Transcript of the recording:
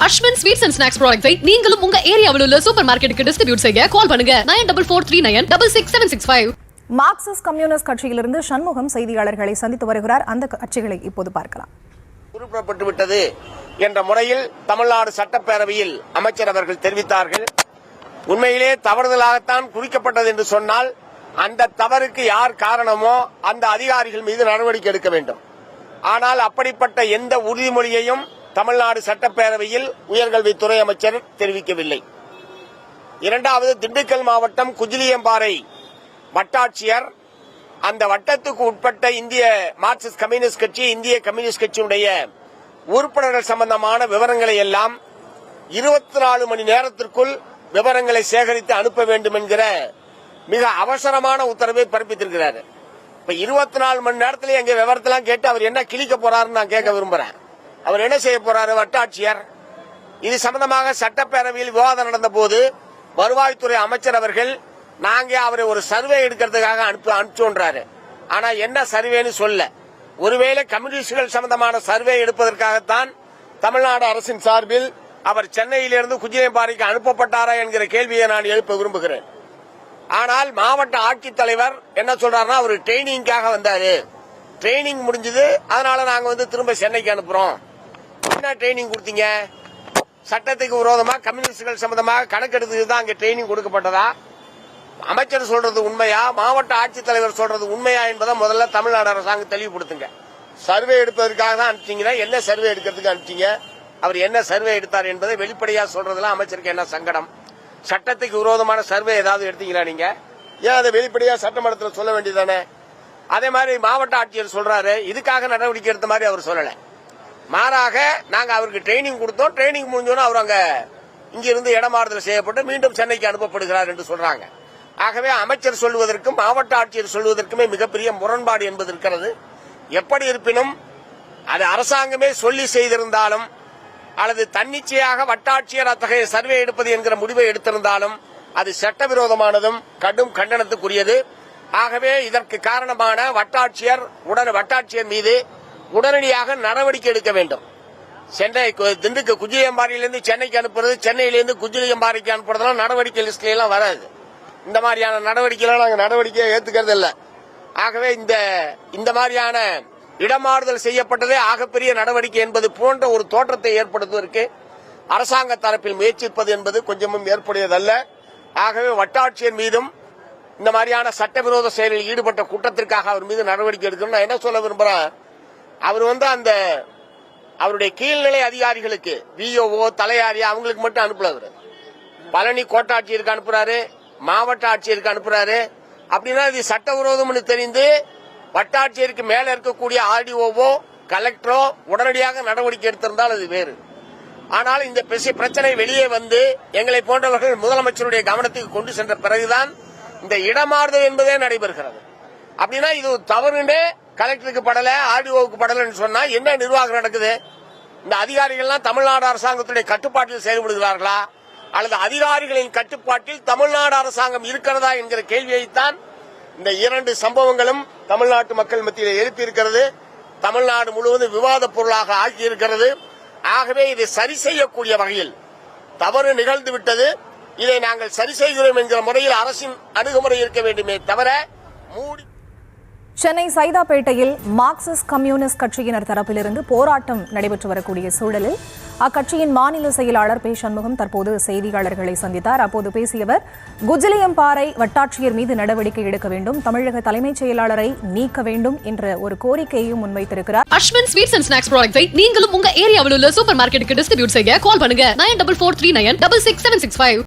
Ashwin sweets and snacks ப்ராடக்ட்ஸை நீங்களும் உங்க ஏரியாவில் உள்ள சூப்பர் மார்க்கெட்டுக்கு டிஸ்ட்ரிபியூட் செய்ய கால் பண்ணுங்க 9443966765. மார்க்சிஸ்ட் கம்யூனிஸ்ட் கட்சியிலிருந்து சண்முகம் செய்தியாளர்களை சந்தித்து வருகிறார். அந்த கட்சிகளை இப்போது பார்க்கலாம். குறிப்பிடப்பட்டு விட்டது என்ற முறையில் தமிழ்நாடு சட்டப்பேரவையில் அமைச்சர் அவர்கள் தெரிவித்தார்கள். உண்மையிலே தவறுதலாகத்தான் குறிக்கப்பட்டது என்று சொன்னால் அந்த தவறுக்கு யார் காரணமோ அந்த அதிகாரிகள் மீது நடவடிக்கை எடுக்க வேண்டும். ஆனால் அப்படிப்பட்ட எந்த உறுதிமொழியையும் தமிழ்நாடு சட்டப்பேரவையில் உயர்கல்வித்துறை அமைச்சர் தெரிவிக்கவில்லை. இரண்டாவது, திண்டுக்கல் மாவட்டம் குஜிலியம்பாறை வட்டாட்சியர் அந்த வட்டத்துக்கு உட்பட்ட இந்திய மார்க்சிஸ்ட் கம்யூனிஸ்ட் கட்சி, இந்திய கம்யூனிஸ்ட் கட்சியுடைய உறுப்பினர்கள் சம்பந்தமான விவரங்களை எல்லாம் 24 மணி நேரத்திற்குள் விவரங்களை சேகரித்து அனுப்ப வேண்டும் என்கிற மிக அவசரமான உத்தரவை பிறப்பித்திருக்கிறார். இப்ப 24 மணி நேரத்தில் எங்க விவரத்தெல்லாம் கேட்டு அவர் என்ன கிழிக்க போறாருன்னு நான் கேட்க விரும்புறேன். அவர் என்ன செய்ய போறாரு? வட்டாட்சியர் இது சம்பந்தமாக சட்டப்பேரவையில் விவாதம் நடந்த போது வருவாய்த்துறை அமைச்சர் அவர்கள் நாங்க அவரை ஒரு சர்வே எடுக்கிறதுக்காக அனுப்பிச்சோன்றாரு. ஆனா என்ன சர்வேன்னு சொல்ல, ஒருவேளை கம்யூனிஸ்டுகள் சம்பந்தமான சர்வே எடுப்பதற்காகத்தான் தமிழ்நாடு அரசின் சார்பில் அவர் சென்னையிலிருந்து குஜிலியம்பாறைக்கு அனுப்பப்பட்டாரா என்கிற கேள்வியை நான் எழுப்ப விரும்புகிறேன். ஆனால் மாவட்ட ஆட்சித்தலைவர் என்ன சொல்றாருன்னா, அவர் ட்ரைனிங்காக வந்தாரு, ட்ரைனிங் முடிஞ்சது, அதனால நாங்க திரும்ப சென்னைக்கு அனுப்புறோம். என்ன ட்ரைனிங் கொடுத்தீங்க? சட்டத்துக்கு விரோதமா கம்யூனிஸ்டுகள் சம்பந்தமாக கணக்கெடுத்துக்கு தான் அங்க ட்ரைனிங் கொடுக்கப்பட்டதா? அமைச்சர் சொல்றது உண்மையா, மாவட்ட ஆட்சித்தலைவர் சொல்றது உண்மையா என்பதை முதல்ல தமிழ்நாடு அரசாங்கம் தெளிவுபடுத்துங்க. சர்வே எடுப்பதற்காக தான் அனுப்பிச்சீங்கன்னா என்ன சர்வே எடுக்கிறதுக்கு அனுப்பிச்சீங்க? அவர் என்ன சர்வே எடுத்தார் என்பதை வெளிப்படையா சொல்றதுல அமைச்சருக்கு என்ன சங்கடம்? சட்டத்துக்கு விரோதமான சர்வே ஏதாவது எடுத்தீங்களா நீங்க? ஏன் அதை வெளிப்படையா சட்டமன்றத்தில் சொல்ல வேண்டியதானே? அதே மாதிரி மாவட்ட ஆட்சியர் சொல்றாரு, இதுக்காக நடவடிக்கை எடுத்த மாதிரி அவர் சொல்லல. மாறாக நாங்க அவருக்கு ட்ரைனிங் கொடுத்தோம், ட்ரைனிங் முடிஞ்சோன்னா அவர் அங்க இங்கிருந்து இடமாறுதல் செய்யப்பட்டு மீண்டும் சென்னைக்கு அனுப்பப்படுகிறார் என்று சொல்றாங்க. ஆகவே அமைச்சர் சொல்வதற்கும் மாவட்ட ஆட்சியர் சொல்வதற்குமே மிகப்பெரிய முரண்பாடு என்பது இருக்கிறது. எப்படி இருப்பினும் அது அரசாங்கமே சொல்லி செய்திருந்தாலும் அல்லது தன்னிச்சையாக வட்டாட்சியர் அத்தகைய சர்வே எடுப்பது என்கிற முடிவை எடுத்திருந்தாலும் அது சட்டவிரோதமானதும் கடும் கண்டனத்துக்குரியது. ஆகவே இதற்கு காரணமான வட்டாட்சியர் மீது உடனடியாக நடவடிக்கை எடுக்க வேண்டும். திண்டுக்கல் குஜிலியம்பாறையிலிருந்து சென்னைக்கு அனுப்புறது, சென்னையிலிருந்து குஜிலியம்பாறைக்கு அனுப்புறதெல்லாம் நடவடிக்கை லிஸ்ட்ல எல்லாம் வராது. இந்த மாதிரியான நடவடிக்கைலாம் நாங்கள் நடவடிக்கையை ஏத்துக்கிறது இல்லை. ஆகவே இந்த மாதிரியான இடமாறுதல் செய்யப்பட்டதே ஆகப்பெரிய நடவடிக்கை என்பது போன்ற ஒரு தோற்றத்தை ஏற்படுத்துவதற்கு அரசாங்க தரப்பில் முயற்சிப்பது என்பது கொஞ்சமும் ஏற்புடையதல்ல. ஆகவே வட்டாட்சியர் மீதும் இந்த மாதிரியான சட்டவிரோத செயலில் ஈடுபட்ட குற்றத்திற்காக அவர் மீது நடவடிக்கை எடுக்கணும். நான் என்ன சொல்ல விரும்புறேன், அவர் அந்த அவருடைய கீழ்நிலை அதிகாரிகளுக்கு விஓஓ தலையாரி அவங்களுக்கு மட்டும் அனுப்பல. பழனி கோட்டாட்சியருக்கு அனுப்புறாரு, மாவட்ட ஆட்சியருக்கு அனுப்புறாரு. அப்படின்னா இது சட்டவிரோதம்னு தெரிந்து வட்டாட்சியருக்கு மேல இருக்கக்கூடிய ஆர்டிஓவோ கலெக்டரோ உடனடியாக நடவடிக்கை எடுத்திருந்தால் அது வேறு. ஆனால் இந்த பிரச்சனை வெளியே வந்து எங்களை போன்றவர்கள் முதலமைச்சருடைய கவனத்துக்கு கொண்டு சென்ற பிறகுதான் இந்த இடமாறுதல் என்பதே நடைபெறுகிறது. அப்படின்னா இது தவறுன்னு கலெக்டருக்கு படல, ஆர்டிஓவுக்கு படலன்னு சொன்னா என்ன நிர்வாகம் நடக்குது? இந்த அதிகாரிகள்லாம் தமிழ்நாடு அரசாங்கத்துடைய கட்டுப்பாட்டில் செயல்படுகிறார்களா அல்லது அதிகாரிகளின் கட்டுப்பாட்டில் தமிழ்நாடு அரசாங்கம் இருக்கிறதா என்கிற கேள்வியைத்தான் இந்த 2 சம்பவங்களும் தமிழ்நாட்டு மக்கள் மத்தியில் எழுப்பியிருக்கிறது. தமிழ்நாடு முழுவதும் விவாத பொருளாக ஆக்கியிருக்கிறது. ஆகவே இதை சரி செய்யக்கூடிய வகையில் தவறு நிகழ்ந்துவிட்டது, இதை நாங்கள் சரி செய்கிறோம் என்கிற முறையில் அரசின் அணுகுமுறை இருக்க வேண்டுமே தவிர மூடி. சென்னை சைதாப்பேட்டையில் மார்க்சிஸ்ட் கம்யூனிஸ்ட் கட்சியினர் தரப்பிலிருந்து போராட்டம் நடைபெற்று வரக்கூடிய சூழலில் அக்கட்சியின் மாநில செயலாளர் பே. சண்முகம் தற்போது செய்தியாளர்களை சந்தித்தார். அப்போது பேசிய அவர், குஜிலியம்பாறை வட்டாட்சியர் மீது நடவடிக்கை எடுக்க வேண்டும், தமிழக தலைமைச் செயலாளரை நீக்க வேண்டும் என்ற ஒரு கோரிக்கையையும் முன்வைத்திருக்கிறார். அஸ்வின் ஸ்வீட்ஸ் அண்ட் ஸ்நாக்ஸ் ப்ராடக்ட்ஸை நீங்களும் உங்க ஏரியாவில் உள்ள சூப்பர் மார்க்கெட்டுக்கு டிஸ்ட்ரிபியூட் செய்ய கால் பண்ணுங்க 9443966765.